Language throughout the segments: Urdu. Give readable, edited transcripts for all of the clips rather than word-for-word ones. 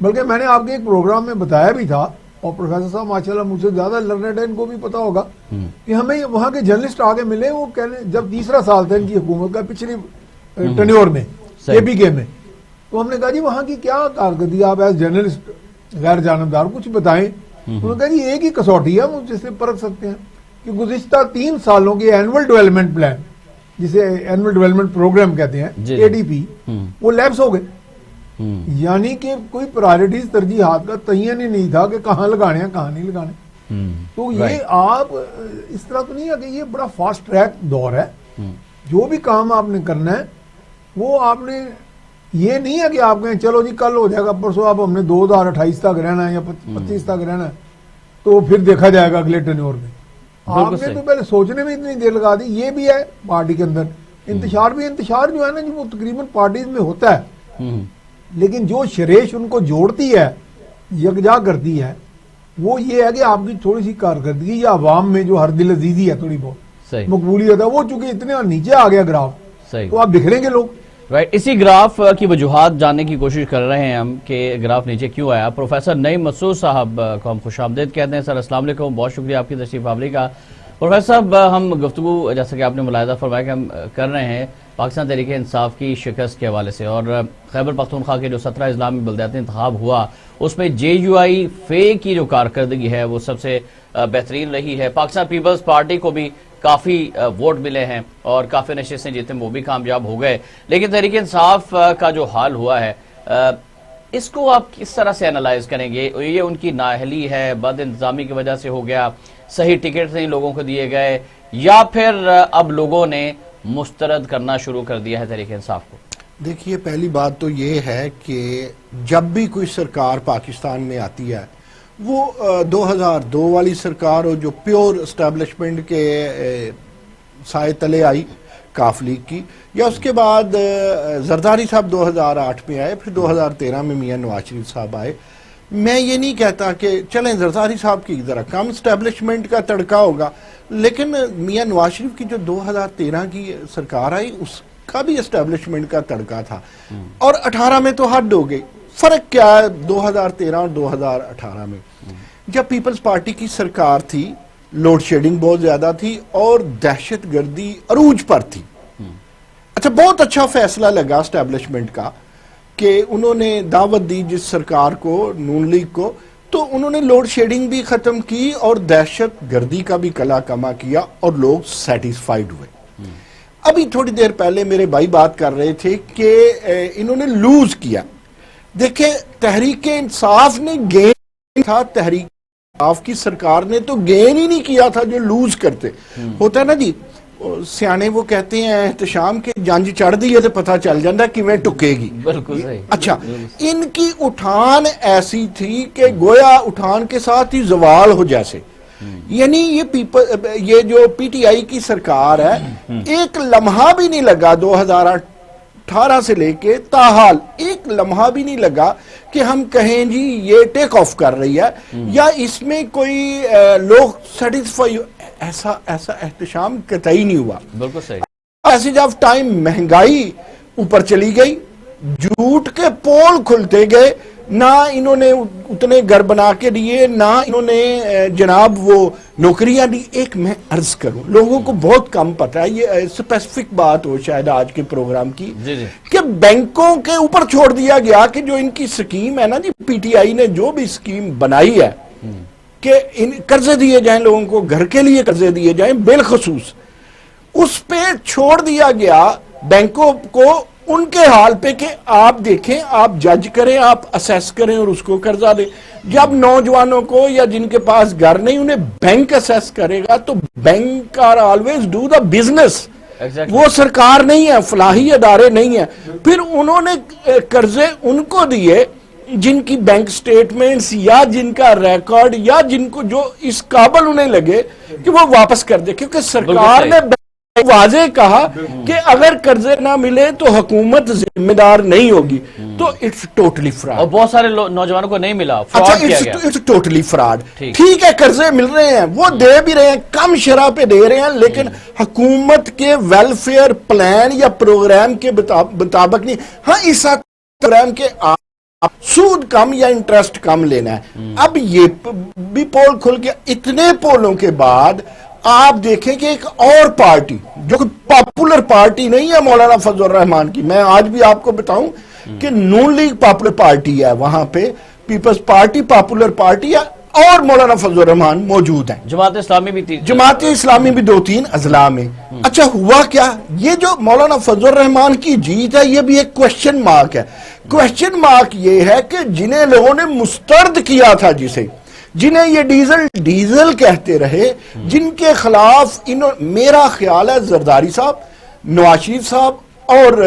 بلکہ میں نے آپ کے ایک پروگرام میں بتایا بھی تھا، اور پروفیسر صاحب ماشاءاللہ مجھ سے زیادہ لرنڈ ہے، ان کو بھی پتا ہوگا کہ ہمیں وہاں کے جرنلسٹ آگے ملے، وہ کہنے جب تیسرا سال تھا ان کی حکومت کا پچھلی ٹینیور میں اے پی کے میں، تو ہم نے کہا جی وہاں کی کیا کارکردگی، آپ ایز جرنلسٹ غیر جانبدار کچھ بتائیں. انہوں نے کہا جی ایک ہی کسوٹی ہے وہ جس سے پرکھ سکتے ہیں کہ گزشتہ 3 سالوں کے اینول ڈیولپمنٹ پلان، جسے اینول ڈیولپمنٹ پروگرام کہتے ہیں اے ڈی پی، وہ لیپس ہو گئے. یعنی کہ کوئی پرائرٹیز ترجیحات کا تعین ہی نہیں تھا کہ کہاں لگانے ہیں کہاں نہیں لگانے. تو یہ آپ اس طرح تو نہیں ہے کہ یہ بڑا فاسٹ ٹریک دور ہے. جو بھی کام آپ نے کرنا ہے وہ آپ نے، یہ نہیں ہے کہ آپ کہیں چلو جی کل ہو جائے گا، پرسوں آپ ہم نے 2028 تک رہنا ہے یا 25 تک رہنا ہے تو پھر دیکھا جائے گا اگلے ٹینیور میں. آپ نے تو پہلے سوچنے میں اتنی دیر لگا دی. یہ بھی ہے پارٹی کے اندر انتشار بھی، انتشار جو ہے نا وہ تقریباً پارٹیز میں ہوتا ہے، لیکن جو شریش ان کو جوڑتی ہے، یکجا کرتی ہے، وہ یہ ہے کہ آپ کی تھوڑی سی کارکردگی یا عوام میں جو ہر دل عزیزی ہے، تھوڑی بہت مقبولیت ہے، وہ چونکہ اتنے نیچے آ گیا گراف، تو آپ بکھریں گے لوگ. رائٹ، اسی گراف کی وجوہات جاننے کی کوشش کر رہے ہیں ہم کہ گراف نیچے کیوں آیا. پروفیسر نعیم مسعود صاحب کو ہم خوش آمدید کہتے ہیں. سر السلام علیکم، بہت شکریہ آپ کی تشریف آوری کا. پروفیسر صاحب، ہم گفتگو جیسا کہ آپ نے ملاحظہ فرمایا کہ ہم کر رہے ہیں پاکستان تحریک انصاف کی شکست کے حوالے سے، اور خیبر پختونخوا کے جو 17 اسلامی بلدیاتی انتخاب ہوا اس میں جے یو آئی فے کی جو کارکردگی ہے وہ سب سے بہترین رہی ہے. پاکستان پیپلز پارٹی کو بھی کافی ووٹ ملے ہیں اور کافی نشستیں جتنے وہ بھی کامیاب ہو گئے. لیکن تحریک انصاف کا جو حال ہوا ہے اس کو آپ کس طرح سے انالائز کریں گے؟ یہ ان کی نااہلی ہے، بد انتظامی کی وجہ سے ہو گیا، صحیح ٹکٹ نہیں لوگوں کو دیے گئے، یا پھر اب لوگوں نے مسترد کرنا شروع کر دیا ہے تحریک انصاف کو؟ دیکھیے، پہلی بات تو یہ ہے کہ جب بھی کوئی سرکار پاکستان میں آتی ہے، وہ 2002 والی سرکار ہو جو پیور اسٹیبلشمنٹ کے سائے تلے آئی کاف لیگ کی، یا اس کے بعد زرداری صاحب 2008 میں آئے، پھر 2013 میں میاں نواز شریف صاحب آئے. میں یہ نہیں کہتا کہ چلیں زرداری صاحب کی ذرا کم اسٹیبلشمنٹ کا تڑکا ہوگا، لیکن میاں نواز شریف کی جو 2013 کی سرکار آئی اس کا بھی اسٹیبلشمنٹ کا تڑکا تھا، اور 18 میں تو حد ہو گئی. فرق کیا ہے 2013 اور 2018 میں؟ جب پیپلز پارٹی کی سرکار تھی، لوڈ شیڈنگ بہت زیادہ تھی اور دہشت گردی عروج پر تھی. اچھا، بہت اچھا فیصلہ لگا اسٹیبلشمنٹ کا کہ انہوں نے دعوت دی جس سرکار کو، نون لیگ کو، تو انہوں نے لوڈ شیڈنگ بھی ختم کی اور دہشت گردی کا بھی کلا کما کیا اور لوگ سیٹسفائیڈ ہوئے. ابھی تھوڑی دیر پہلے میرے بھائی بات کر رہے تھے کہ انہوں نے لوز کیا. دیکھیں، تحریک انصاف نے گین تھا، تحریک انصاف کی سرکار نے تو گین ہی نہیں کیا تھا جو لوز کرتے. ہوتا ہے نا جی، سیانے وہ کہتے ہیں احتشام کے جنج چڑھ دی ہے تو پتہ چل جاندہ کہ میں ٹکے گی. بالکل صحیح. اچھا، ان کی اٹھان ایسی تھی کہ گویا اٹھان کے ساتھ ہی زوال ہو جیسے. یعنی یہ جو پی ٹی آئی کی سرکار ہے، ایک لمحہ بھی نہیں لگا 2018 سے لے کے تاحال ایک لمحہ بھی نہیں لگا کہ ہم کہیں جی یہ ٹیک آف کر رہی ہے یا اس میں کوئی لوگ سیٹسفائی. ایسا احتشام قطعی نہیں ہوا. بالکل صحیح. پیسج آف ٹائم مہنگائی اوپر چلی گئی، جھوٹ کے پول کھلتے گئے، نہ انہوں نے اتنے گھر بنا کے دیے، نہ انہوں نے جناب وہ نوکریاں دی. ایک میں عرض کروں، لوگوں کو بہت کم پتہ ہے، یہ اسپیسیفک بات ہو شاید آج کے پروگرام کی، کہ بینکوں کے اوپر چھوڑ دیا گیا کہ جو ان کی سکیم ہے نا جی، پی ٹی آئی نے جو بھی سکیم بنائی ہے کہ قرضے دیے جائیں لوگوں کو، گھر کے لیے قرضے دیے جائیں بالخصوص، اس پہ چھوڑ دیا گیا بینکوں کو ان کے حال پہ کہ آپ دیکھیں، آپ جج کریں، آپ اسیس کریں اور اس کو قرضہ دیں. جب نوجوانوں کو یا جن کے پاس گھر نہیں انہیں بینک اسیس کرے گا تو bank are always do the business. وہ سرکار نہیں ہے، فلاحی ادارے نہیں ہیں. پھر انہوں نے قرضے ان کو دیے جن کی بینک سٹیٹمنٹس یا جن کا ریکارڈ یا جن کو جو اس قابل انہیں لگے کہ وہ واپس کر دے، کیونکہ سرکار نے واضح کہا کہ اگر قرضے نہ ملے تو حکومت ذمہ دار نہیں ہوگی. تو اٹس ٹوٹلی فراڈ. اور بہت سارے نوجوانوں کو نہیں ملا، اچھا، اٹس ٹوٹلی فراڈ. ٹھیک ہے، قرضے مل رہے ہیں، وہ دے بھی رہے ہیں، کم شرح پہ دے رہے ہیں، لیکن حکومت کے ویلفیئر پلان یا پروگرام کے مطابق نہیں. ہاں، اس پروگرام کے سود کم یا انٹرسٹ کم لینا ہے. اب یہ بھی پول کھل گیا. اتنے پولوں کے بعد آپ دیکھیں کہ ایک اور پارٹی جو کہ پاپولر پارٹی نہیں ہے مولانا فضل الرحمان کی, میں آج بھی آپ کو بتاؤں کہ نون لیگ پاپولر پارٹی ہے, وہاں پہ پیپلز پارٹی پاپولر پارٹی ہے, اور مولانا فضل الرحمان موجود ہیں. جماعت اسلامی بھی تھی, جماعت اسلامی بھی 2-3 اضلاع میں. اچھا ہوا کیا, یہ جو مولانا فضل الرحمان کی جیت ہے یہ بھی ایک کوشچن مارک ہے. کوشچن مارک یہ ہے کہ جنہیں لوگوں نے مسترد کیا تھا, جنہیں یہ ڈیزل کہتے رہے, جن کے خلاف میرا خیال ہے زرداری صاحب, نواز شریف صاحب اور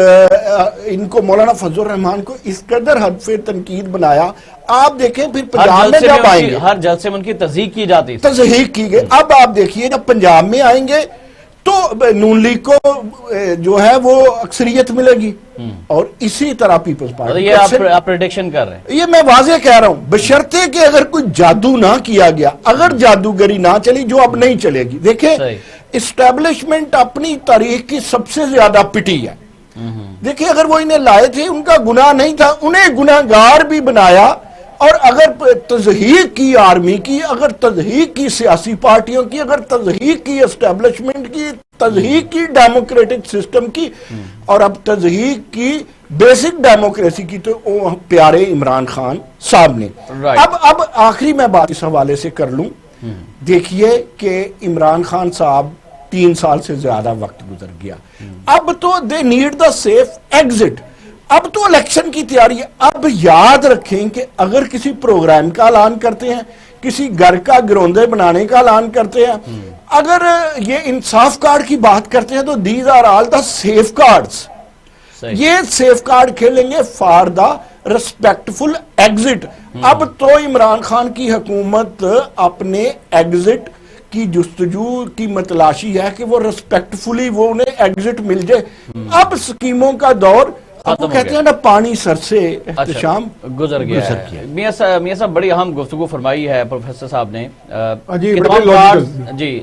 ان کو مولانا فضل الرحمان کو اس قدر حد سے تنقید بنایا. آپ دیکھیں پھر پنجاب میں جب آئیں گے, ہر جلسے میں ان کی تضحیق کی جاتی تھی, تضحیق کی گئی. اب آپ دیکھیے جب پنجاب میں آئیں گے تو نون لیگ کو جو ہے وہ اکثریت ملے گی, اور اسی طرح پیپلز پارٹی. یہ آپ پریڈکشن کر رہے ہیں, یہ میں واضح کہہ رہا ہوں, بشرطے کہ اگر کوئی جادو نہ کیا گیا, اگر جادوگری نہ چلی, جو اب نہیں چلے گی. دیکھیں اسٹیبلشمنٹ اپنی تاریخ کی سب سے زیادہ پٹی ہے. دیکھیں اگر وہ انہیں لائے تھے ان کا گناہ نہیں تھا, انہیں گناہگار بھی بنایا. اور اگر تضحیق کی آرمی کی, اگر تضحیق کی سیاسی پارٹیوں کی, اگر تضحیق کی اسٹیبلشمنٹ کی, تضحیق کی ڈیموکریٹک سسٹم کی, اور اب تضحیق کی بیسک ڈیموکریسی کی, تو پیارے عمران خان صاحب نے. اب آخری میں بات اس حوالے سے کر لوں. دیکھیے کہ عمران خان صاحب 3 سال سے زیادہ وقت گزر گیا. اب تو they need the safe exit. اب تو الیکشن کی تیاری ہے. اب یاد رکھیں کہ اگر کسی پروگرام کا اعلان کرتے ہیں, کسی گھر کا گروندے بنانے کا اعلان کرتے ہیں, اگر یہ انصاف کارڈ کی بات کرتے ہیں, تو these are all the safe cards. یہ سیف کارڈ کھیلیں گے فار دا ریسپیکٹفل ایگزٹ. اب تو عمران خان کی حکومت اپنے ایگزٹ کی جستجو کی متلاشی ہے کہ وہ ریسپیکٹفلی وہ انہیں ایگزٹ مل جائے. اب سکیموں کا دور, آپ کہتے ہیں نا پانی سر سے احتشام گزر گیا ہے. میاں صاحب بڑی اہم گفتگو فرمائی ہے پروفیسر صاحب نے.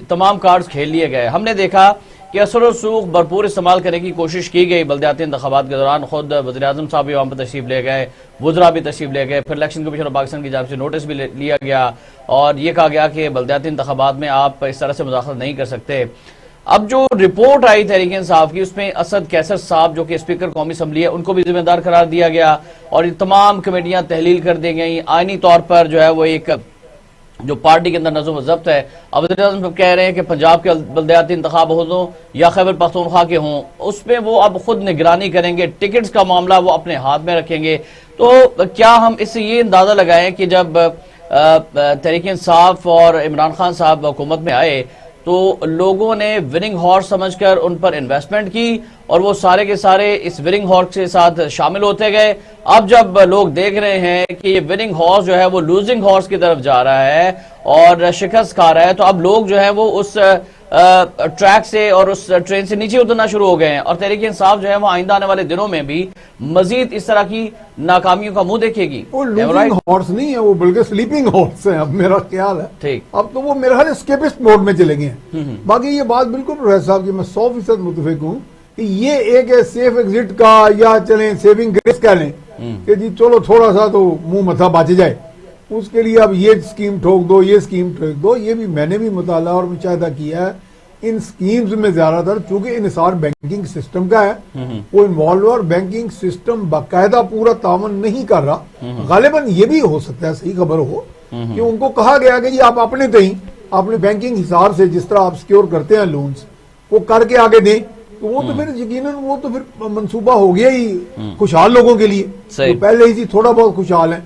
تمام کارڈز کھیل لیے گئے. ہم نے دیکھا کہ اثر و رسوخ بھرپور استعمال کرنے کی کوشش کی گئی. بلدیاتی انتخابات کے دوران خود وزیر اعظم صاحب بھی وہاں پر تشریف لے گئے, وزراء بھی تشریف لے گئے, پھر الیکشن کمیشن آف پاکستان کی جانب سے نوٹس بھی لیا گیا, اور یہ کہا گیا کہ بلدیاتی انتخابات میں آپ اس طرح سے مداخلت نہیں کر سکتے. اب جو رپورٹ آئی تحریک انصاف کی, اس میں اسد کیسر صاحب جو کہ اسپیکر قومی اسمبلی ہے, ان کو بھی ذمہ دار قرار دیا گیا, اور یہ تمام کمیٹیاں تحلیل کر دی گئیں. آئینی طور پر جو ہے وہ ایک جو پارٹی کے اندر نظم و ضبط ہے. اب وزیر اعظم کہہ رہے ہیں کہ پنجاب کے بلدیاتی انتخاب ہوں یا خیبر پختونخوا کے ہوں, اس میں وہ اب خود نگرانی کریں گے, ٹکٹس کا معاملہ وہ اپنے ہاتھ میں رکھیں گے. تو کیا ہم اس سے یہ اندازہ لگائیں کہ جب تحریک انصاف اور عمران خان صاحب حکومت میں آئے تو لوگوں نے وننگ ہارس سمجھ کر ان پر انویسٹمنٹ کی, اور وہ سارے کے سارے اس وننگ ہارس کے ساتھ شامل ہوتے گئے. اب جب لوگ دیکھ رہے ہیں کہ یہ وننگ ہارس جو ہے وہ لوزنگ ہارس کی طرف جا رہا ہے اور شکست کھا رہا ہے, تو اب لوگ جو ہے وہ اس ٹریک سے اور اس ٹرین سے نیچے اترنا شروع ہو گئے ہیں. اور تحریک انصاف جو ہے وہ آئندہ آنے والے دنوں میں بھی مزید اس طرح کی ناکامیوں کا منہ دیکھے گی. وہ لوزنگ ہارس نہیں ہے, وہ بلکہ سلیپنگ ہارس ہیں, اب میرا خیال ہے. ٹھیک, اب تو وہ میرا خیال اسکیپسٹ موڈ میں چلے گئے ہیں. باقی یہ بات بالکل پروفیسر صاحب کی میں 100% متفق ہوں کہ یہ ایک سیف ایگزٹ کا, یا چلیں سیونگ گریس کہہ لیں کہ جی چلو تھوڑا سا تو منہ متھا بچ جائے, اس کے لیے اب یہ اسکیم ٹھوک دو, یہ اسکیم ٹھوک دو. یہ بھی میں نے بھی مطالعہ اور مشاہدہ کیا ہے. ان سکیمز میں زیادہ تر چونکہ انحصار بینکنگ سسٹم کا ہے, وہ انوالو, اور بینکنگ سسٹم باقاعدہ پورا تعاون نہیں کر رہا. غالباً یہ بھی ہو سکتا ہے, صحیح خبر ہو, کہ ان کو کہا گیا کہ جی آپ اپنے تئیں اپنے بینکنگ حساب سے جس طرح آپ سکیور کرتے ہیں لونز, وہ کر کے آگے دیں, تو وہ تو پھر یقیناً وہ تو پھر منصوبہ ہو گیا ہی خوشحال لوگوں کے لیے. پہلے ہی تھوڑا بہت خوشحال ہیں,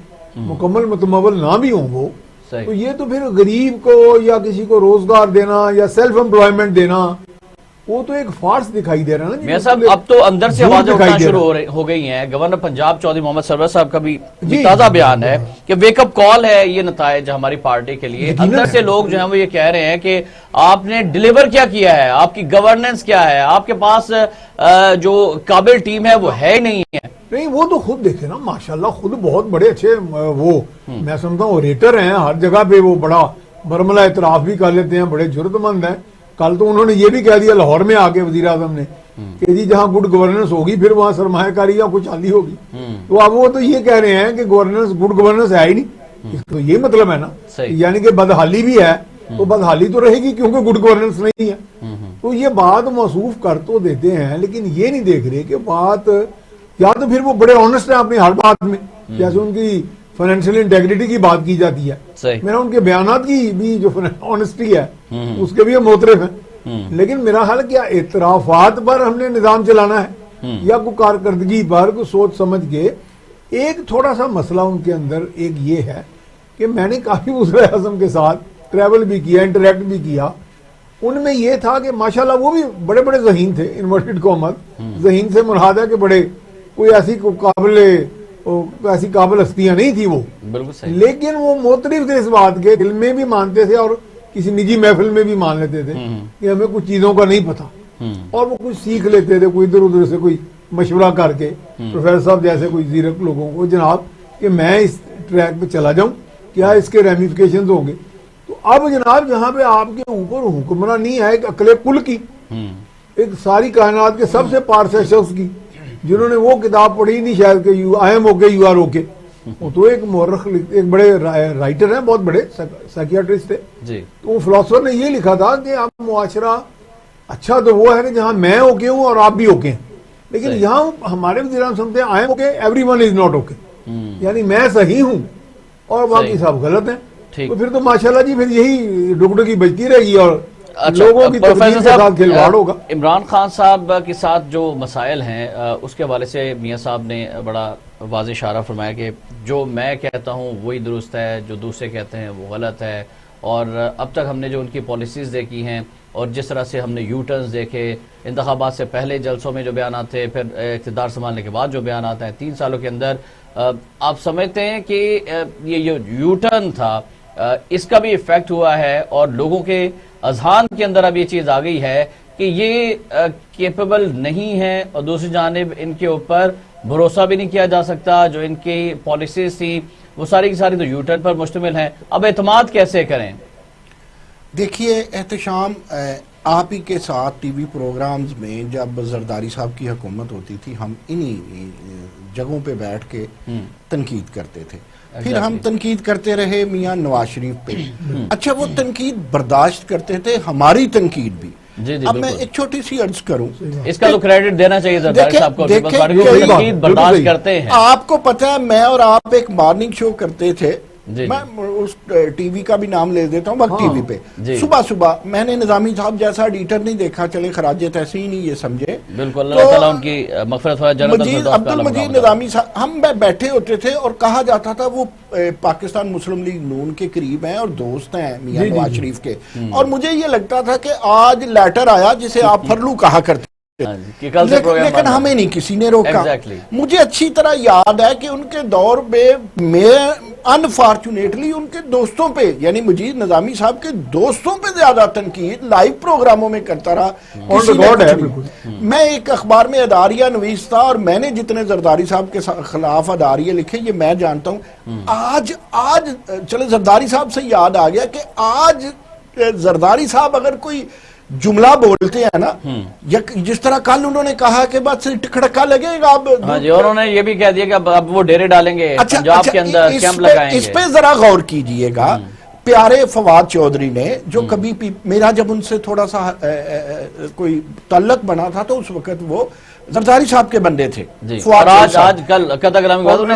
مکمل متمول نہ بھی ہوں وہ, تو یہ تو پھر غریب کو یا کسی کو روزگار دینا یا سیلف امپلائمنٹ دینا, وہ تو ایک فارس دکھائی دے رہا ہے نا. میاں صاحب اب تو اندر سے آوازیں اٹھنا شروع ہو گئی ہیں. گورنر پنجاب چودھری محمد سرور صاحب کا بھی تازہ بیان ہے کہ ویک اپ کال ہے یہ نتائج ہماری پارٹی کے لیے. اندر سے لوگ جو ہیں وہ یہ کہہ رہے ہیں کہ آپ نے ڈیلیور کیا ہے, آپ کی گورننس کیا ہے, آپ کے پاس جو قابل ٹیم ہے وہ ہے نہیں ہے. نہیں, وہ تو خود دیکھیں نا, ماشاءاللہ خود بہت بڑے اچھے وہ میں سمجھتا ہوں ریٹر ہیں, ہر جگہ پہ وہ بڑا برملا اعتراف بھی کر لیتے ہیں, بڑے جرت مند ہیں. کل تو انہوں نے یہ بھی کہہ دیا لاہور میں آ کے وزیر اعظم نے کہ جی جہاں گڈ گورننس ہوگی پھر وہاں سرمایہ کاری یا کچھ چالی ہوگی. تو اب وہ تو یہ کہہ رہے ہیں کہ گڈ گورننس ہے ہی نہیں. تو یہ مطلب ہے نا, یعنی کہ بدحالی بھی ہے تو بدحالی تو رہے گی کیونکہ گڈ گورننس نہیں ہے. تو یہ بات موصوف کر تو دیتے ہیں لیکن یہ نہیں دیکھ رہے کہ بات یا تو پھر وہ بڑے آنسٹ ہیں اپنی ہر بات میں, جیسے ان کی فائنینشیل انٹیگریٹی کی بات کی جاتی ہے, میرا ان کے بیانات کی بھی جو آنسٹی ہے اس کے بھی ہم معترف ہیں. لیکن میرا حال کیا اعترافات پر ہم نے نظام چلانا ہے یا کوئی کارکردگی پر کوئی سوچ سمجھ کے. ایک تھوڑا سا مسئلہ ان کے اندر ایک یہ ہے کہ میں نے کافی وزراء اعظم کے ساتھ ٹریول بھی کیا, انٹریکٹ بھی کیا, ان میں یہ تھا کہ ماشاءاللہ وہ بھی بڑے بڑے ذہین تھے, انورٹڈ کومت ذہین سے مراد ہے کہ بڑے کوئی ایسی قابل ہستیاں نہیں تھی وہ, لیکن وہ معترف تھے اس بات کے, دل میں بھی مانتے تھے اور کسی نجی محفل میں بھی مان لیتے تھے کہ ہمیں کچھ چیزوں کا نہیں پتا, اور وہ کچھ سیکھ لیتے تھے کوئی ادھر ادھر سے کوئی مشورہ کر کے پروفیسر صاحب جیسے کوئی زیرک لوگوں کو, جناب کہ میں اس ٹریک پہ چلا جاؤں, کیا اس کے ریمیفیکیشنز ہوں گے. تو اب جناب جہاں پہ آپ کے اوپر حکمرانی ہے ایک عقل کل کی, ایک ساری کائنات کے سب سے پارسے شخص کی, جنہوں نے وہ کتاب پڑھی نہیں شاید کہ I am okay you are okay, وہ تو ایک مورخ ایک بڑے رائٹر ہیں, بہت بڑے سائیکیاٹرسٹ تھے. تو وہ فلاسفر نے یہ لکھا تھا کہ اب معاشرہ اچھا تو وہ ہے کہ جہاں میں اوکے ہوں اور آپ بھی اوکے ہیں, لیکن یہاں ہمارے وزیر اعظم سمجھتے ہیں آئی am okay every one is not okay, یعنی میں صحیح ہوں اور باقی سب غلط ہیں. تو پھر تو ماشاءاللہ جی پھر یہی ڈگڈگی بجتی رہے گی اور لوگوں کی تقدیر کے ساتھ کھلواڑ ہوگا. عمران خان صاحب کے ساتھ جو مسائل ہیں اس کے حوالے سے میاں صاحب نے بڑا واضح اشارہ فرمایا کہ جو میں کہتا ہوں وہی درست ہے, جو دوسرے کہتے ہیں وہ غلط ہے. اور اب تک ہم نے جو ان کی پالیسیز دیکھی ہیں اور جس طرح سے ہم نے یو ٹرنز دیکھے, انتخابات سے پہلے جلسوں میں جو بیانات تھے, پھر اقتدار سنبھالنے کے بعد جو بیانات ہیں 3 سالوں کے اندر, آپ سمجھتے ہیں کہ یہ یو ٹرن تھا اس کا بھی ایفیکٹ ہوا ہے اور لوگوں کے اذہان کے اندر اب یہ چیز آ گئی ہے کہ یہ کیپیبل نہیں ہے, اور دوسری جانب ان کے اوپر بھروسہ بھی نہیں کیا جا سکتا, جو ان کی پالیسیز تھی وہ ساری کی ساری تو یو ٹرن پر مشتمل ہیں. اب اعتماد کیسے کریں؟ دیکھیے احتشام, آپ ہی کے ساتھ ٹی وی پروگرامز میں جب زرداری صاحب کی حکومت ہوتی تھی ہم انہی جگہوں پہ بیٹھ کے تنقید کرتے تھے, پھر ہم تنقید کرتے رہے میاں نواز شریف پہ. اچھا وہ تنقید برداشت کرتے تھے, ہماری تنقید بھی. اب میں ایک چھوٹی سی عرض کروں, اس کا تو کریڈٹ دینا چاہیے زرداری صاحب کو, تنقید برداشت کرتے ہیں. آپ کو پتہ ہے میں اور آپ ایک مارننگ شو کرتے تھے, میں اس ٹی وی کا بھی نام لے دیتا ہوں, وقت ٹی وی پہ صبح صبح. میں نے نظامی صاحب جیسا ایڈیٹر نہیں دیکھا, چلے خراج تحسین ہی یہ سمجھے. بالکل, اللہ تعالیٰ ان کی مغفرت ہو جائے. عبد المجید نظامی صاحب, ہم بیٹھے ہوتے تھے اور کہا جاتا تھا وہ پاکستان مسلم لیگ نون کے قریب ہیں اور دوست ہیں میاں نواز شریف کے, اور مجھے یہ لگتا تھا کہ آج لیٹر آیا جسے آپ فرلو کہا کرتے, لیکن ہمیں نہیں کسی نے روکا. مجھے اچھی طرح یاد ہے کہ ان کے دور میں انفارچونیٹلی ان کے دوستوں پہ, یعنی مجید نظامی صاحب کے دوستوں پہ زیادہ تنقید لائیو پروگراموں میں کرتا رہا. میں ایک اخبار میں اداریہ نویس تھا اور میں نے جتنے زرداری صاحب کے خلاف اداریہ لکھے یہ میں جانتا ہوں. آج چلے زرداری صاحب سے یاد آ گیا کہ آج زرداری صاحب اگر کوئی جملہ بولتے ہیں نا, جس طرح کل انہوں نے کہا کہ بس ٹکڑکا لگے گا اب, اور انہوں نے یہ بھی کہہ دیا کہ اب وہ ڈیرے ڈالیں گے پنجاب کے اندر, کیمپ لگائیں گے. اس پہ ذرا غور کیجئے گا. پیارے فواد چودھری نے جو کبھی میرا جب ان سے تھوڑا سا کوئی تعلق بنا تھا تو اس وقت وہ زرداری صاحب کے بندے تھے. آج کل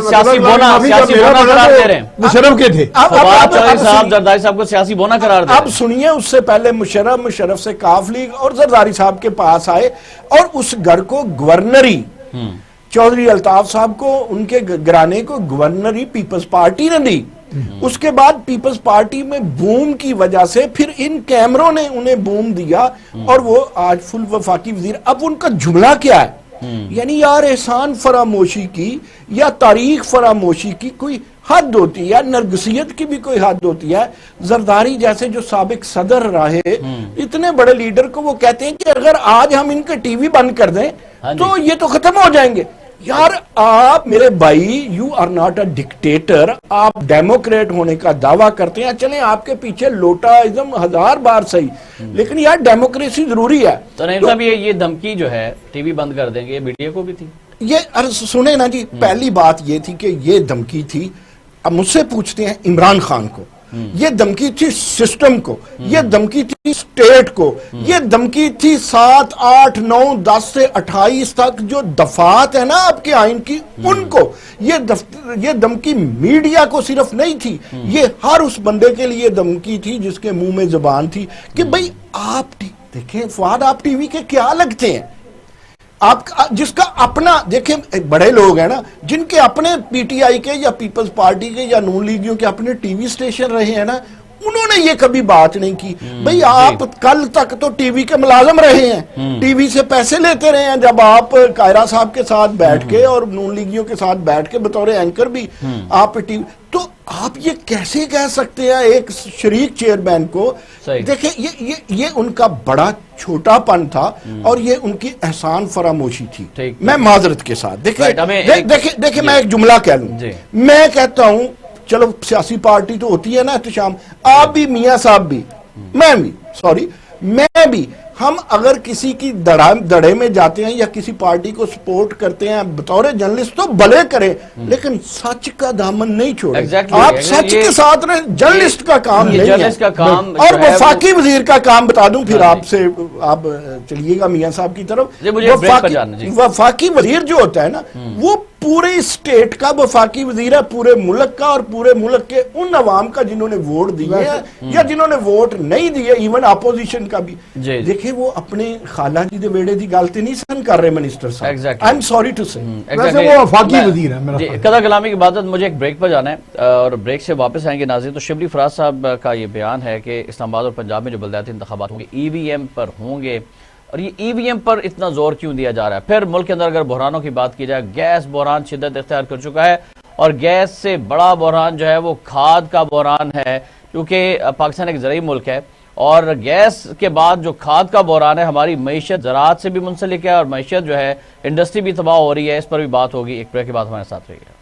سیاسی بونا قرار دے رہے ہیں, مشرف کے تھے زرداری صاحب کو سیاسی بونا قرار دے. اب سنیے, اس سے پہلے مشرف سے کاف لیگ اور زرداری صاحب کے پاس آئے اور اس گھر کو گورنری چودھری الطاف صاحب کو, ان کے گھرانے کو گورنری پیپلز پارٹی نے دی. اس کے بعد پیپلز پارٹی میں بوم کی وجہ سے پھر ان کیمروں نے انہیں بوم دیا اور وہ آج فل وفاقی وزیر. اب ان کا جملہ کیا ہے, یعنی یار احسان فراموشی کی یا تاریخ فراموشی کی کوئی حد ہوتی ہے, نرگسیت کی بھی کوئی حد ہوتی ہے. زرداری جیسے جو سابق صدر رہے, اتنے بڑے لیڈر کو وہ کہتے ہیں کہ اگر آج ہم ان کے ٹی وی بند کر دیں تو یہ تو ختم ہو جائیں گے. یار آپ میرے بھائی, you are not a dictator, آپ ڈیموکریٹ ہونے کا دعویٰ کرتے ہیں, چلیں آپ کے پیچھے لوٹا ازم 1000 بار صحیح, لیکن یار ڈیموکریسی ضروری ہے. تو نعیم صاحب یہ دھمکی جو ہے ٹی وی بند کر دیں گے، یہ میڈیا کو بھی تھی؟ یہ سنیں نا جی، پہلی بات یہ تھی کہ یہ دھمکی تھی، اب مجھ سے پوچھتے ہیں عمران خان کو، یہ دھمکی تھی سسٹم کو، یہ دھمکی تھی سٹیٹ کو، یہ دھمکی تھی 7 8 9 10 سے 28 تک جو دفعات ہیں نا آپ کے آئین کی ان کو. یہ دھمکی میڈیا کو صرف نہیں تھی، یہ ہر اس بندے کے لیے دھمکی تھی جس کے منہ میں زبان تھی کہ بھئی آپ دیکھیں فواد، آپ ٹی وی کے کیا لگتے ہیں؟ آپ جس کا اپنا دیکھیں، بڑے لوگ ہیں نا جن کے اپنے پی ٹی آئی کے یا پیپلز پارٹی کے یا نون لیگیوں کے اپنے ٹی وی سٹیشن رہے ہیں نا، انہوں نے یہ کبھی بات نہیں کی. بھئی آپ کل تک تو ٹی وی کے ملازم رہے ہیں، ٹی وی سے پیسے لیتے رہے ہیں. جب آپ قائرہ صاحب کے ساتھ بیٹھ کے اور نون لیگیوں کے ساتھ بیٹھ کے بطور اینکر بھی آپ ٹی وی، تو آپ یہ کیسے کہہ سکتے ہیں ایک شریک چیئرمین کو؟ دیکھیں یہ ان کا بڑا چھوٹا پن تھا اور یہ ان کی احسان فراموشی تھی. میں معذرت کے ساتھ دیکھیں میں ایک جملہ کہہ لوں، میں کہتا ہوں چلو سیاسی پارٹی تو ہوتی ہے نا احتشام، آپ بھی میاں صاحب بھی میں بھی ہم اگر کسی کی دڑے میں جاتے ہیں یا کسی پارٹی کو سپورٹ کرتے ہیں بطور جرنلسٹ تو بھلے کریں، لیکن سچ کا دامن نہیں چھوڑیں. آپ سچ کے ساتھ رہیں، جرنلسٹ کا کام نہیں ہے. اور وفاقی وزیر کا کام بتا دوں پھر آپ سے، آپ چلیے گا میاں صاحب کی طرف. وفاقی وزیر جو ہوتا ہے نا وہ پورے اسٹیٹ کا وفاقی وزیر ہے، پورے ملک کا، اور پورے ملک کے ان عوام کا جنہوں نے ووٹ دیے ہیں یا جنہوں نے ووٹ نہیں دیے، ایون اپوزیشن کا بھی. دیکھیں وہ اپنے خالہ جی دے بیڑے دی گالتے نہیں سن کر رہے منسٹر صاحب. آئی ایم سوری ٹو سے ویسے وہ وفاقی وزیر ہے. قضا کلامی کی بات ہے، مجھے ایک بریک پر جانا ہے اور بریک سے واپس آئیں گے ناظرین. تو شبلی فراز صاحب کا یہ بیان ہے کہ اسلام آباد اور پنجاب میں جو بلدیاتی انتخابات ہوں گے ای وی ایم پر ہوں گے، اور یہ ای وی ایم پر اتنا زور کیوں دیا جا رہا ہے؟ پھر ملک کے اندر اگر بحرانوں کی بات کی جائے، گیس بحران شدت اختیار کر چکا ہے، اور گیس سے بڑا بحران جو ہے وہ کھاد کا بحران ہے، کیونکہ پاکستان ایک زرعی ملک ہے، اور گیس کے بعد جو کھاد کا بحران ہے ہماری معیشت زراعت سے بھی منسلک ہے، اور معیشت جو ہے انڈسٹری بھی تباہ ہو رہی ہے. اس پر بھی بات ہوگی. ایک بریک کے بعد ہمارے ساتھ رہیے گا.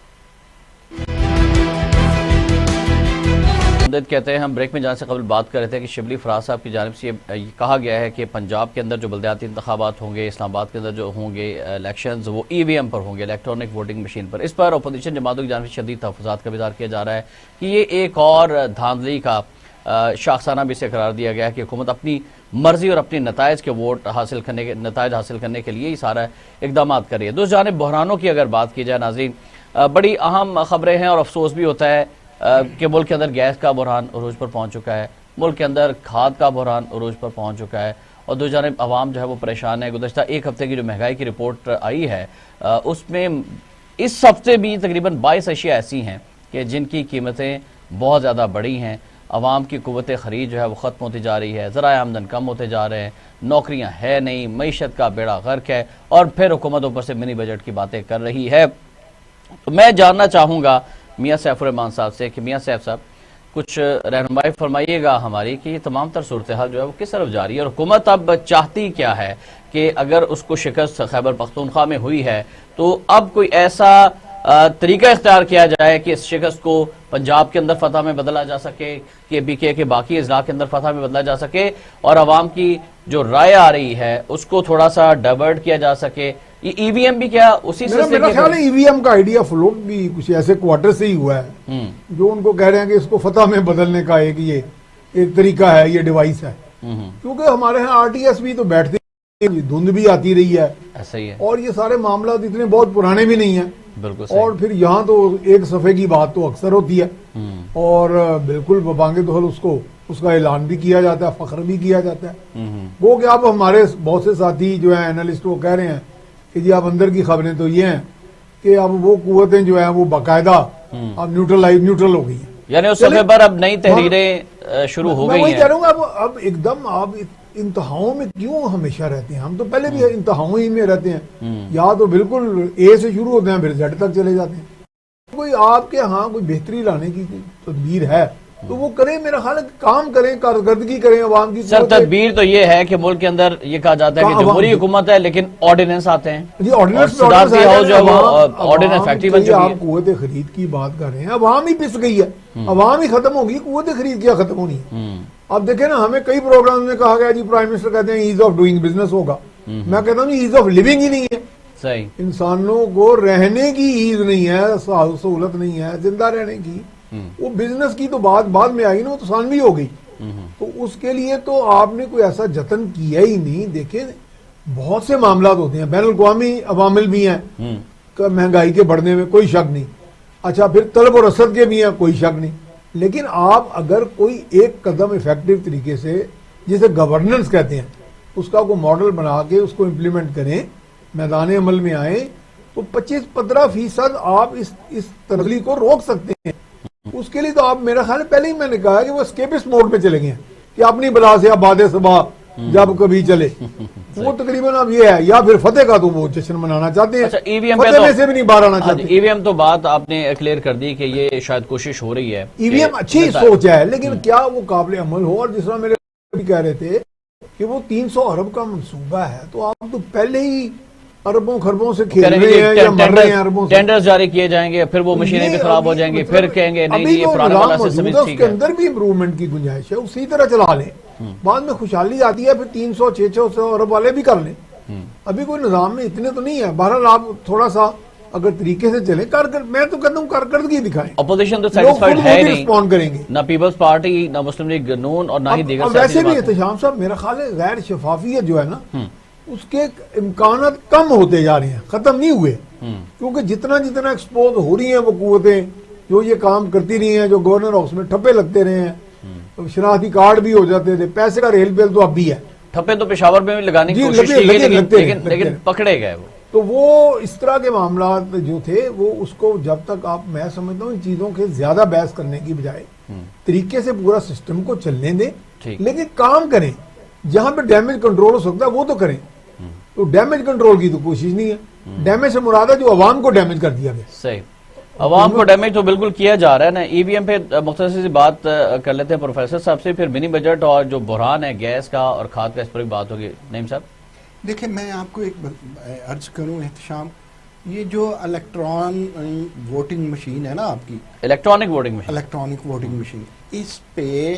کہتے ہیں ہم بریک میں جانے سے قبل بات کر رہے تھے کہ شبلی فراز صاحب کی جانب سے یہ کہا گیا ہے کہ پنجاب کے اندر جو بلدیاتی انتخابات ہوں گے، اسلام آباد کے اندر جو ہوں گے الیکشنز، وہ ای وی ایم پر ہوں گے، الیکٹرانک ووٹنگ مشین پر. اس پر اپوزیشن جماعتوں کی جانب سے شدید تحفظات کا اظہار کیا جا رہا ہے کہ یہ ایک اور دھاندلی کا شاخسانہ بھی سے قرار دیا گیا ہے کہ حکومت اپنی مرضی اور اپنی نتائج حاصل کرنے کے لیے ہی سارا اقدامات کر رہی ہے. دوسری جانب بحرانوں کی اگر بات کی جائے ناظرین، بڑی اہم خبریں ہیں اور افسوس بھی ہوتا ہے کہ ملک کے اندر گیس کا بحران عروج پر پہنچ چکا ہے، ملک کے اندر کھاد کا بحران عروج پر پہنچ چکا ہے، اور دو جانب عوام جو ہے وہ پریشان ہے. گزشتہ ایک ہفتے کی جو مہنگائی کی رپورٹ آئی ہے اس میں اس ہفتے بھی تقریباً 22 اشیاء ایسی ہیں کہ جن کی قیمتیں بہت زیادہ بڑی ہیں. عوام کی قوت خرید جو ہے وہ ختم ہوتی جا رہی ہے، ذرائع آمدن کم ہوتے جا رہے ہیں، نوکریاں ہے نہیں، معیشت کا بیڑا غرق ہے، اور پھر حکومت اوپر سے منی بجٹ کی باتیں کر رہی ہے. تو میں جاننا چاہوں گا میاں سیف الرحمان صاحب سے کہ میاں سیف صاحب کچھ رہنمائی فرمائیے گا ہماری کہ یہ تمام تر صورتحال جو ہے وہ کس طرف جا رہی ہے، اور حکومت اب چاہتی کیا ہے کہ اگر اس کو شکست خیبر پختونخوا میں ہوئی ہے تو اب کوئی ایسا طریقہ اختیار کیا جائے کہ اس شکست کو پنجاب کے اندر فتح میں بدلا جا سکے، کہ بی کے باقی اضلاع کے اندر فتح میں بدلا جا سکے، اور عوام کی جو رائے آ رہی ہے اس کو تھوڑا سا ڈائیورٹ کیا جا سکے. یہ ای وی ایم بھی کیا اسی سے میرا خیال ہے ای وی ایم کا آئیڈیا فلوٹ بھی کچھ ایسے کوارٹر سے ہی ہوا ہے جو ان کو کہہ رہے ہیں کہ اس کو فتح میں بدلنے کا ایک طریقہ ہے، یہ ڈیوائس ہے. کیونکہ ہمارے ہاں آر ٹی ایس بھی تو بیٹھتے ہیں، دھند بھی آتی رہی ہے، ایسا ہی ہے، اور یہ سارے معاملات اتنے بہت پرانے بھی نہیں ہیں. بالکل. اور پھر یہاں تو ایک صفحے کی بات تو اکثر ہوتی ہے، اور بالکل ببانگ دہل اس کا اعلان بھی کیا جاتا ہے، فخر بھی کیا جاتا ہے. وہ کہ اب ہمارے بہت سے ساتھی جو ہیں اینالسٹ وہ کہہ رہے ہیں کہ جی اب اندر کی خبریں تو یہ ہیں کہ اب وہ قوتیں جو ہیں وہ باقاعدہ اب نیوٹرل ہو گئی ہیں، یعنی اس صفحے پر اب نئی تحریریں شروع ہو گئی ہیں. میں وہی کہہ رہا ہوں اب ایک دم آپ انتہاؤں میں کیوں ہمیشہ رہتے ہیں؟ ہم تو پہلے بھی انتہاؤں ہی میں رہتے ہیں، یا تو بالکل اے سے شروع ہوتے ہیں پھر زیڈ تک چلے جاتے ہیں. کوئی آپ کے ہاں کوئی بہتری لانے کی تدبیر ہے تو وہ کریں، میرا خیال ہے کام کریں، کارکردگی کریں عوام کی. سر تدبیر تو یہ ہے کہ ملک کے اندر یہ کہا جاتا ہے کہ جمہوری حکومت ہے لیکن آرڈیننس آتے ہیں جی، آرڈیننس فیکٹری بن چکی ہے. آپ قوت خرید کی بات کر رہے ہیں، عوام ہی پس گئی ہے، عوام ہی ختم ہوگی، قوت خرید کیا ختم ہونی ہے. اب دیکھیں نا ہمیں کئی پروگرام میں کہا گیا جی پرائم منسٹر کہتے ہیں ایز آف ڈوئنگ بزنس ہوگا، میں کہتا ہوں ایز آف لیونگ ہی نہیں ہے. صحیح. انسانوں کو رہنے کی ایز نہیں ہے، سہولت نہیں ہے زندہ رہنے کی. وہ بزنس کی تو بعد میں آئی نا، وہ تو ثانوی ہو گئی. تو اس کے لیے تو آپ نے کوئی ایسا جتن کیا ہی نہیں. دیکھیں بہت سے معاملات ہوتے ہیں، بین الاقوامی عوامل بھی ہیں، مہنگائی کے بڑھنے میں کوئی شک نہیں. اچھا پھر طلب و رسد کے بھی ہیں، کوئی شک نہیں. لیکن آپ اگر کوئی ایک قدم افیکٹو طریقے سے جسے گورننس کہتے ہیں اس کا کوئی ماڈل بنا کے اس کو امپلیمنٹ کریں، میدان عمل میں آئیں، تو 25-15% آپ اس تبدیلی کو روک سکتے ہیں. اس کے لیے تو آپ میرا خیال ہے پہلے ہی میں نے کہا کہ وہ اسکیپسٹ موڈ پہ چلے گئے ہیں کہ اپنی بلا سے آباد صبح جب کبھی چلے. وہ تقریباً اب یہ ہے، یا پھر فتح کا تو وہ جشن منانا چاہتے ہیں، فتح میں سے بھی نہیں باہر آنا چاہتے. ای وی ایم تو بات آپ نے کلیئر کر دی کہ یہ شاید کوشش ہو رہی ہے. ای وی ایم اچھی سوچ ہے، لیکن کیا وہ قابل عمل ہو؟ اور جس طرح میرے بھی کہہ رہے تھے کہ وہ 300 ارب کا منصوبہ ہے، تو آپ تو پہلے ہی اربوں خربوں سے کھیل رہے ہیں یا مر رہے ہیں اربوں سے. ٹینڈرز جاری کیے جائیں گے، پھر وہ مشینیں بھی خراب ہو جائیں گی، پھر کہیں گے نہیں یہ پرانا والا سسٹم ٹھیک ہے. اس کے اندر بھی امپروومنٹ کی گنجائش ہے، اسی طرح چلا لیں. بعد میں خوشحالی آتی ہے، پھر 300-600 ارب والے بھی کر لیں. ابھی کوئی نظام میں اتنے تو نہیں ہے. بہرحال آپ تھوڑا سا اگر طریقے سے چلیں، میں تو کہتا ہوں کارکردگی دکھائیں. اپوزیشن تو سیٹسفائیڈ ہے نہیں، رسپونڈ کریں گے نہ پیپلز پارٹی، نہ مسلم لیگ نون، اور نہ ہی دیگر. ویسے بھی احتشام صاحب میرا خیال ہے غیر شفافیت جو ہے نا، اس کے امکانات کم ہوتے جا رہے ہیں، ختم نہیں ہوئے. کیونکہ جتنا ایکسپوز ہو رہی ہیں وہ قوتیں جو یہ کام کرتی رہی ہیں، جو گورنر ہاؤس میں ٹھپے لگتے رہے ہیں، شناختی کارڈ بھی ہو جاتے تھے، پیسے کا ریل بل تو اب بھی ہے. ٹھپے تو پشاور میں بھی لگانے کی کوشش کی گئی لیکن پکڑے گئے وہ. تو وہ اس طرح کے معاملات جو تھے وہ اس کو جب تک آپ، میں سمجھتا ہوں ان چیزوں کے زیادہ بحث کرنے کی بجائے طریقے سے پورا سسٹم کو چلنے دیں، لیکن کام کریں. جہاں پہ ڈیمیج کنٹرول ہو سکتا ہے وہ تو کریں. تو ڈیمیج کنٹرول کی تو کوشش نہیں ہے. ڈیمیج سے مراد ہے جو عوام کو ڈیمیج کر دیا گیا. صحیح، عوام کو ڈیمیج تو بالکل کیا جا رہا ہے نا. ای وی ایم پہ مختصر سی بات کر لیتے ہیں پروفیسر صاحب سے، پھر منی بجٹ اور جو بحران ہے گیس کا اور کھاد کا، اس پر بات ہوگی. نعیم صاحب دیکھیں، میں آپ کو ایک عرض کروں احتشام، یہ جو الیکٹرانک ووٹنگ مشین ہے نا آپ کی، الیکٹرانک ووٹنگ مشین، اس پہ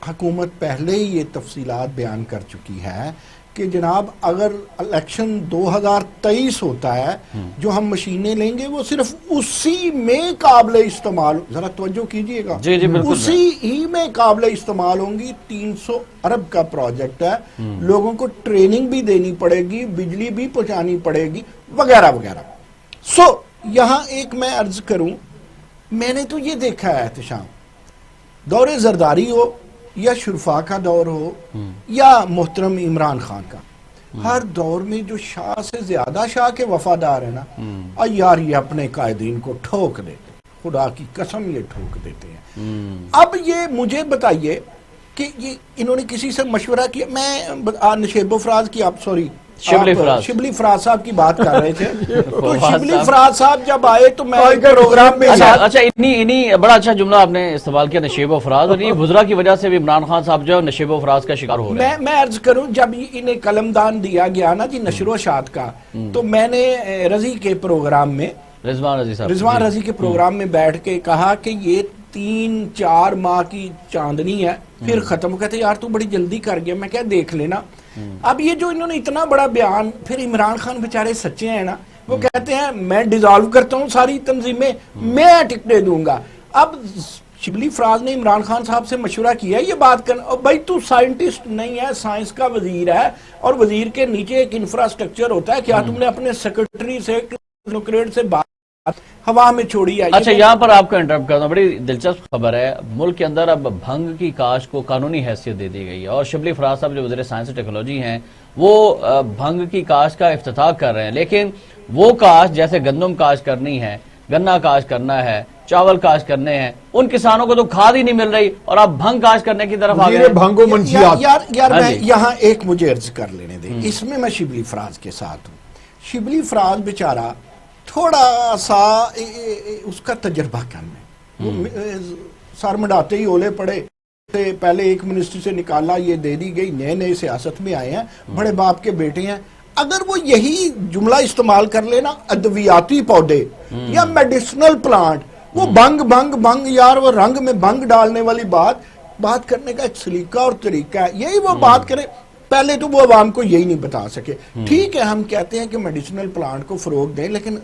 حکومت پہلے ہی یہ تفصیلات بیان کر چکی ہے کہ جناب اگر الیکشن 2023 ہوتا ہے، جو ہم مشینیں لیں گے وہ صرف اسی میں قابل استعمال، ذرا توجہ کیجئے گا، اسی ہی میں قابل استعمال ہوں گی. 300 ارب کا پروجیکٹ ہے، لوگوں کو ٹریننگ بھی دینی پڑے گی، بجلی بھی پہنچانی پڑے گی، وغیرہ وغیرہ. یہاں ایک میں عرض کروں، میں نے تو یہ دیکھا ہے احتشام، دور زرداری ہو یا شرفا کا دور ہو یا محترم عمران خان کا، ہر دور میں جو شاہ سے زیادہ شاہ کے وفادار ہیں نا، یار یہ اپنے قائدین کو ٹھوک دیتے، خدا کی قسم یہ ٹھوک دیتے ہیں. اب یہ مجھے بتائیے کہ یہ انہوں نے کسی سے مشورہ کیا؟ میں نشیب و فراز کی، آپ سوری شبلی فراز صاحب کی بات کر رہے تھے. تو شبلی فراز صاحب جب آئے تو میں پروگرام میں، اچھا اتنی بڑا اچھا جملہ آپ نے استعمال کیا، نشیب و فراز، اور یہ وزراء کی وجہ سے بھی عمران خان صاحب جو ہے نشیب و فراز کا شکار ہو رہے ہیں. میں عرض کروں، جب انہیں قلم دان دیا گیا نا جی نشر و اشاعت کا، تو میں نے رضی کے پروگرام میں، رضوان رضی کے پروگرام میں بیٹھ کے کہا کہ یہ 3-4 ماہ کی چاندنی ہے، پھر ختم. کہتے یار تو بڑی جلدی کر گیا. میں کیا دیکھ لینا. اب یہ جو انہوں نے اتنا بڑا بیان، پھر عمران خان بیچارے سچے ہیں نا، وہ کہتے ہیں میں ڈیزالو کرتا ہوں ساری تنظیمیں، میں ٹکٹیں دوں گا. اب شبلی فراز نے عمران خان صاحب سے مشورہ کیا یہ بات کرنا، اور بھائی تو سائنٹسٹ نہیں ہے، سائنس کا وزیر ہے، اور وزیر کے نیچے ایک انفراسٹرکچر ہوتا ہے. کیا تم نے اپنے سیکرٹری سے ٹیکنوکریٹ سے بات ہوا میں چھوڑی ہے؟ اچھا یہاں پر آپ کو انٹرپٹ کرنا، بڑی دلچسپ خبر ہے. ملک کے اندر اب بھنگ کی کاشت کو قانونی حیثیت دے دی گئی ہے، اور شبلی فراز صاحب جو وزیر سائنس اور ٹیکنالوجی ہیں وہ بھنگ کی کاشت کا افتتاح کر رہے ہیں. لیکن وہ کاشت جیسے گندم کاشت کرنی ہے، گنا کاشت کرنا ہے، چاول کاشت کرنے ہیں، ان کسانوں کو تو کھاد ہی نہیں مل رہی، اور آپ بھنگ کاشت کرنے کی طرف آگے. یار میں یہاں ایک مجھے عرض کر لینے دیں، اس میں میں شبلی فراز کے ساتھ ہوں. شبلی فراز بیچارہ تھوڑا سا اس کا تجربہ کم ہے، سر مڈاتے ہی اولے پڑے، پہلے ایک منسٹری سے نکالا، یہ دے دی گئی، نئے سیاست میں آئے ہیں، بڑے باپ کے بیٹے ہیں. اگر وہ یہی جملہ استعمال کر لینا، ادویاتی پودے یا میڈیسنل پلانٹ، وہ بنگ یار وہ رنگ میں بنگ ڈالنے والی بات، بات کرنے کا ایک سلیقہ اور طریقہ ہے, یہی وہ بات کرے. پہلے تو وہ عوام کو یہی نہیں بتا سکے. ٹھیک ہے ہم کہتے ہیں کہ میڈیسنل پلانٹ کو فروغ دیں, لیکن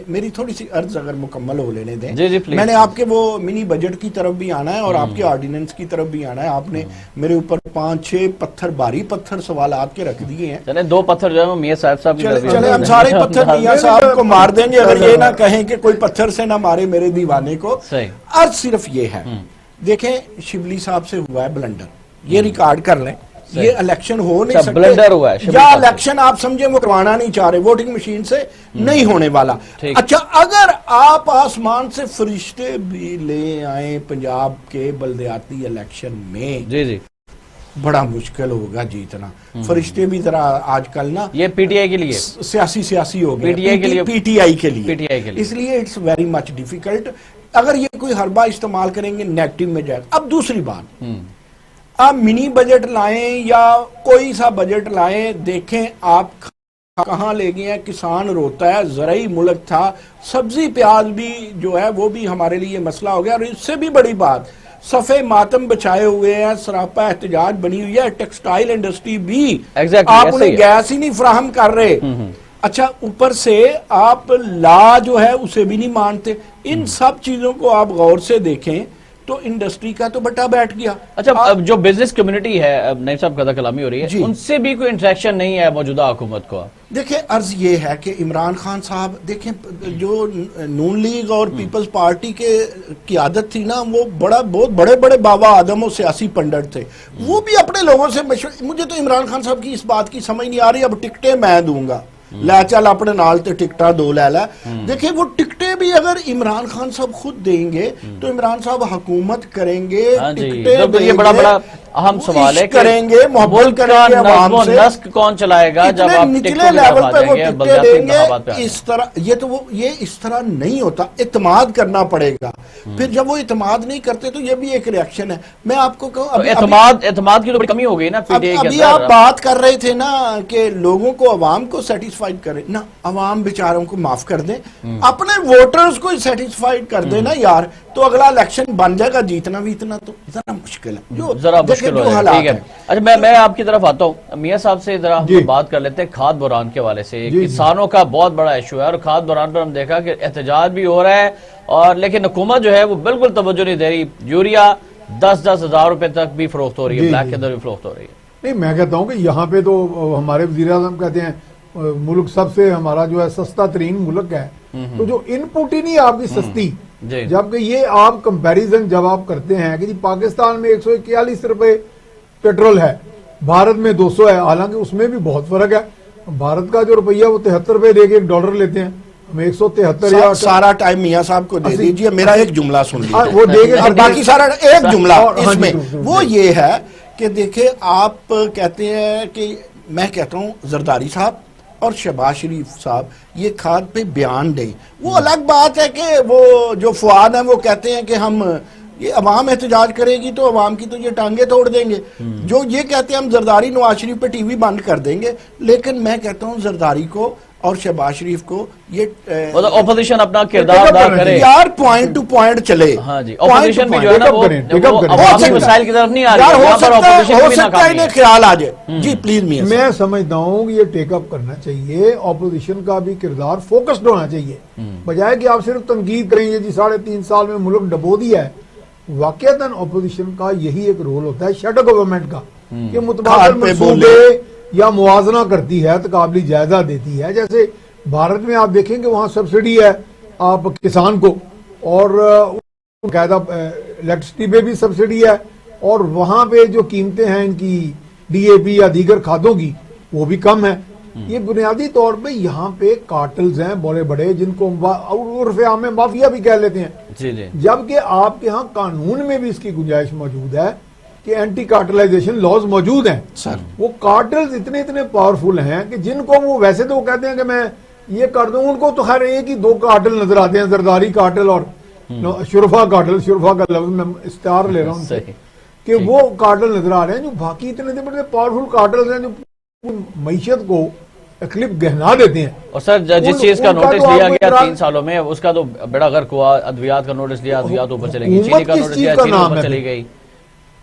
میری تھوڑی سی عرض اگر مکمل ہو لینے دیں. میں نے آپ کے وہ منی بجٹ کی طرف بھی آنا ہے اور آپ کے آرڈیننس کی طرف بھی آنا ہے. آپ نے میرے اوپر 5-6 پتھر, بھاری پتھر سوالات کے رکھ دیے ہیں. چلیں 2 پتھر جو ہے میاں صاحب چلے ہم سارے پتھر میاں صاحب کو مار دیں گے اگر یہ نہ کہیں کہ کوئی پتھر سے نہ مارے میرے دیوانے کو. عرض صرف یہ ہے, دیکھیں شبلی صاحب سے ہوا ہے بلنڈر, یہ ریکارڈ کر لیں. یہ الیکشن ہو نہیں سکتے یا الیکشن آپ سمجھیں وہ کروانا نہیں چاہ رہے, ووٹنگ مشین سے نہیں ہونے والا. اچھا اگر آپ آسمان سے فرشتے بھی لے آئیں پنجاب کے بلدیاتی الیکشن میں, جی بڑا مشکل ہوگا جیتنا. فرشتے بھی ذرا آج کل نا یہ پی ٹی آئی کے لیے سیاسی ہو گئے, پی ٹی آئی کے لیے, اس لیے اٹس ویری مچ ڈیفیکلٹ. اگر یہ کوئی حربہ استعمال کریں گے نیگیٹو میں جائے. اب دوسری بات, آپ منی بجٹ لائیں یا کوئی سا بجٹ لائیں, دیکھیں آپ کہاں لے گئے ہیں. کسان روتا ہے, زرعی ملک تھا, سبزی پیاز بھی جو ہے وہ بھی ہمارے لیے مسئلہ ہو گیا. اور اس سے بھی بڑی بات, صفے ماتم بچائے ہوئے ہیں, سراپا احتجاج بنی ہوئی ہے, ٹیکسٹائل انڈسٹری بھی آپ انہیں گیس ہی نہیں فراہم کر رہے. اچھا اوپر سے آپ لا جو ہے اسے بھی نہیں مانتے. ان سب چیزوں کو آپ غور سے دیکھیں تو انڈسٹری کا تو بٹا بیٹھ گیا. اچھا جو بزنس کمیونٹی ہے, نائب صاحب قضا کلامی ہو رہی ہے, ان سے بھی کوئی انٹریکشن نہیں ہے موجودہ حکومت کو؟ دیکھیں عرض یہ ہے کہ عمران خان صاحب, دیکھیں جو نون لیگ اور پیپلز پارٹی کے قیادت تھی نا, وہ بہت بڑے بڑے بابا آدم و سیاسی پنڈت تھے, وہ بھی اپنے لوگوں سے مجھے تو عمران خان صاحب کی اس بات کی سمجھ نہیں آ رہی, اب ٹکٹیں میں دوں گا, لے چل اپنے نال تے ٹکٹا 2 لے لے. دیکھیں وہ ٹکٹیں بھی اگر عمران خان صاحب خود دیں گے تو عمران صاحب حکومت کریں گے, ٹکٹیں دیں گے, بڑا اہم سوال ہے کریں گے, محبت کریں گے عوام سے. نسق کون چلائے گا جب آپ نچلے لیول پہ وہ ٹکٹیں دیں گے؟ اس طرح یہ اس طرح نہیں ہوتا, اعتماد کرنا پڑے گا. پھر جب وہ اعتماد نہیں کرتے تو یہ بھی ایک ریاکشن ہے. میں آپ کو کہوں اعتماد کی تو بڑی کمی ہو گئی نا پی ٹی آئی کے اندر. ابھی آپ بات کر رہے تھے نا کہ لوگوں کو, عوام کو سیٹسفائیڈ کریں نا, عوام بیچاروں کو معاف کر دیں, اپنے ووٹرز کو سیٹسفائیڈ کر دیں نا یار, تو اگلا الیکشن بن جائے گا. جیتنا بھی اتنا تو ذرا مشکل ہے, ذرا مشکل ہو جائے. ٹھیک ہے, اچھا میں آپ کی طرف آتا ہوں. میاں صاحب سے ذرا ہم بات کر لیتے ہیں کھاد بحران کے حوالے سے. کسانوں کا بہت بڑا ایشو ہے, اور کھاد بحران پر ہم دیکھا کہ احتجاج بھی ہو رہا ہے, اور لیکن حکومت جو ہے وہ بالکل توجہ نہیں دے رہی. یوریا 10-10 ہزار روپے تک بھی فروخت ہو رہی ہے, بلیک کے اندر بھی فروخت ہو رہی ہے. نہیں, میں کہتا ہوں کہ یہاں پہ تو ہمارے وزیر اعظم کہتے ہیں ملک سب سے ہمارا جو ہے سستا ترین ملک ہے, تو جو ان پٹ ہی نہیں آپ کی سستی, جبکہ یہ آپ کمپیریزن جب آپ کرتے ہیں کہ جی پاکستان میں 141 روپے پیٹرول ہے, بھارت میں 200 ہے, حالانکہ اس میں بھی بہت فرق ہے. بھارت کا جو روپیہ وہ 73 روپے دے کے $1 لیتے ہیں, ہمیں 173 یا سارا ٹائم میاں صاحب کو دے دیجئے, میرا ایک جملہ سن لیجئے, وہ دے کے باقی سارا ایک جملہ اس میں وہ یہ ہے کہ دیکھیں آپ کہتے ہیں کہ میں کہتا ہوں زرداری صاحب اور شہباز شریف صاحب یہ کھاد پہ بیان دیں. وہ الگ بات ہے کہ وہ جو فواد ہیں وہ کہتے ہیں کہ ہم یہ عوام احتجاج کرے گی تو عوام کی تو یہ ٹانگیں توڑ دیں گے. جو یہ کہتے ہیں ہم زرداری نواز شریف پہ ٹی وی بند کر دیں گے, لیکن میں کہتا ہوں زرداری کو اور شہباز شریف کو یہ اپوزیشن اپنا کردار ادا کرے یار, پوائنٹ ٹو پوائنٹ چلے. ہاں جی, اپوزیشن بھی جو ہے نا وہ عوامی مسائل کی طرف نہیں آ رہی, ہو سکتا ہے انہیں خیال آ جائے. جی پلیز میں سمجھتا ہوں کہ یہ ٹیک اپ کرنا چاہیے, اپوزیشن کا بھی کردار فوکسڈ ہونا چاہیے, بجائے کہ آپ صرف تنقید کریں گے جی 3.5 سال میں ملک ڈبو دیا ہے. واقعتاً اپوزیشن کا یہی ایک رول ہوتا ہے شیڈو گورنمنٹ کا, کہ متبادل منصوبے یا موازنہ کرتی ہے, تقابلی جائزہ دیتی ہے. جیسے بھارت میں آپ دیکھیں کہ وہاں سبسڈی ہے آپ کسان کو, اور قاعدہ الیکٹرسٹی پہ بھی سبسڈی ہے, اور وہاں پہ جو قیمتیں ہیں ان کی ڈی اے پی یا دیگر کھادوں کی وہ بھی کم ہے. یہ بنیادی طور پہ یہاں پہ کارٹلز ہیں بڑے بڑے, جن کو عرف عام میں مافیا بھی کہہ لیتے ہیں, جبکہ آپ کے ہاں قانون میں بھی اس کی گنجائش موجود ہے کہ اینٹی کارٹلائزیشن لاز موجود ہیں. وہ کارٹلز اتنے پاورفل ہیں کہ جن کو وہ ویسے تو وہ کہتے ہیں کہ میں یہ کر دوں, ان کو تو خیر ایک ہی 2 کارٹل نظر آتے ہیں, زرداری کارٹل اور شرفا کارٹل. شرفا کا لفظ میں استعار لے رہا ہوں سے کہ وہ کارٹل نظر آ رہے ہیں, جو باقی اتنے بڑے پاورفل کارٹلز ہیں جو معیشت کو اکلپ گہنا دیتے ہیں. اور سر جس چیز کا نوٹس لیا گیا 3 سالوں میں, اس کا تو بڑا غرق ہوا. ادویات کا نوٹس لیا, ادویات اوپر چلے گئی, چینی کا نوٹس لیا, چینی اوپر چلی گئی.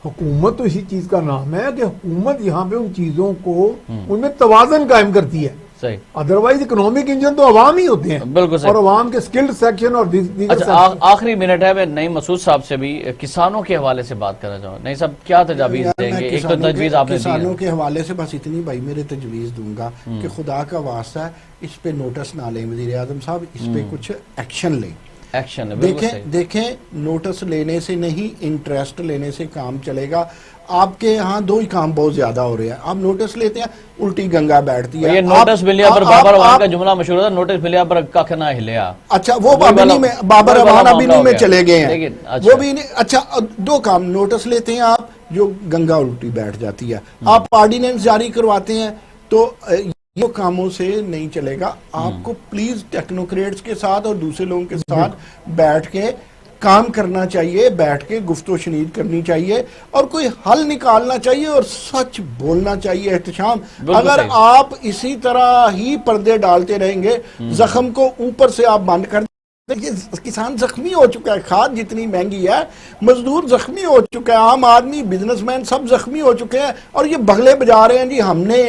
حکومت تو اسی چیز کا نام ہے کہ حکومت یہاں پہ ان چیزوں کو ان میں توازن قائم کرتی ہے. صحیح. ادروائز اکنامک انجن تو عوام ہی ہوتے ہیں. بالکل صحیح. اور عوام کے سکلڈ سیکشن اور دیگر اچھا آخری منٹ ہے، میں نعیم مسعود صاحب سے بھی کسانوں کے حوالے سے بات کرنا چاہوں. نعیم صاحب کیا تجاویز دیں گے؟ ایک تو تجویز آپ نے دی ہے. کسانوں کے حوالے سے بس اتنی بھائی میرے تجویز دوں گا کہ خدا کا واسطہ ہے اس پہ نوٹس نہ لیں وزیر اعظم صاحب، اس پہ کچھ ایکشن لیں. ایکشن دیکھیں نوٹس لینے سے نہیں، انٹرسٹ لینے سے کام چلے گا. آپ کے یہاں دو ہی کام بہت زیادہ ہو رہے ہیں. آپ نوٹس لیتے ہیں، الٹی گنگا بیٹھتی ہے. یہ نوٹس ملیا پر بابر اعوان کا جملہ مشہور تھا، نوٹس ملیا پر کخ نہ ہلیا. اچھا وہ ابنی میں بابر اعوان ابنی میں چلے گئے ہیں وہ بھی نہیں. اچھا دو کام نوٹس لیتے ہیں آپ، جو گنگا الٹی بیٹھ جاتی ہے. آپ آرڈیننس جاری کرواتے ہیں تو یہ کاموں سے نہیں چلے گا. آپ کو پلیز ٹیکنوکریٹس کے ساتھ اور دوسرے لوگوں کے ساتھ بیٹھ کے کام کرنا چاہیے، بیٹھ کے گفت و شنید کرنی چاہیے اور کوئی حل نکالنا چاہیے اور سچ بولنا چاہیے. احتشام اگر آپ اسی طرح ہی پردے ڈالتے رہیں گے، زخم کو اوپر سے آپ بند کر دیں. کسان زخمی ہو چکا ہے، کھاد جتنی مہنگی ہے، مزدور زخمی ہو چکا ہے، عام آدمی، بزنس مین سب زخمی ہو چکے ہیں اور یہ بغلے بجا رہے ہیں جی ہم نے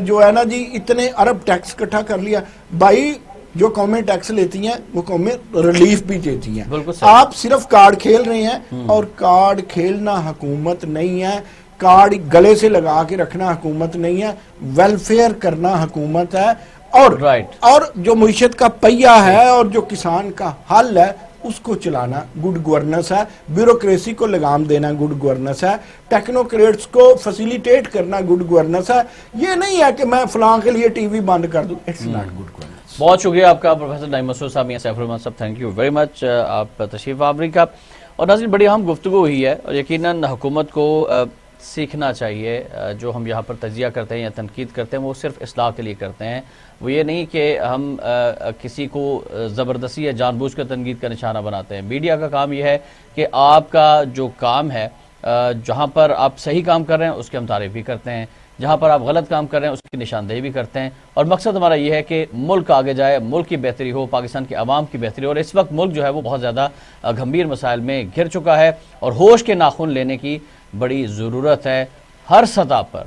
جو ہے نا جی اتنے ارب ٹیکس اکٹھا کر لیا. بھائی جو قومیں ٹیکس لیتی ہیں وہ قومیں ریلیف بھی دیتی ہیں. آپ صرف کارڈ کھیل رہے ہیں اور کارڈ کھیلنا حکومت نہیں ہے. کارڈ گلے سے لگا کے رکھنا حکومت نہیں ہے. ویلفیئر کرنا حکومت ہے. اور جو معیشت کا پہیہ ہے اور جو کسان کا حل ہے اس کو چلانا گڈ گورننس ہے. بیوروکریسی کو لگام دینا گڈ گورننس ہے. ٹیکنوکریٹس کو فیسیلیٹیٹ کرنا گڈ گورننس ہے. یہ نہیں ہے کہ میں فلاں کے لیے ٹی وی بند کر دوں. It's not good governance. بہت شکریہ آپ کا پروفیسر نعیم مسعود صاحب، میاں سیف الرحمان صاحب، تھینک یو ویری مچ آپ تشریف آوری کا. اور ناظرین بڑی اہم گفتگو ہوئی ہے اور یقیناً حکومت کو سیکھنا چاہیے. جو ہم یہاں پر تجزیہ کرتے ہیں یا تنقید کرتے ہیں وہ صرف اصلاح کے لیے کرتے ہیں. وہ یہ نہیں کہ ہم کسی کو زبردستی یا جان بوجھ کر تنقید کا نشانہ بناتے ہیں. میڈیا کا کام یہ ہے کہ آپ کا جو کام ہے، جہاں پر آپ صحیح کام کر رہے ہیں اس کی ہم تعریف بھی کرتے ہیں، جہاں پر آپ غلط کام کر رہے ہیں اس کی نشاندہی بھی کرتے ہیں. اور مقصد ہمارا یہ ہے کہ ملک آگے جائے، ملک کی بہتری ہو، پاکستان کے عوام کی بہتری ہو. اور اس وقت ملک جو ہے وہ بہت زیادہ گھمبیر مسائل میں گھر چکا ہے اور ہوش کے ناخن لینے کی بڑی ضرورت ہے ہر سطح پر.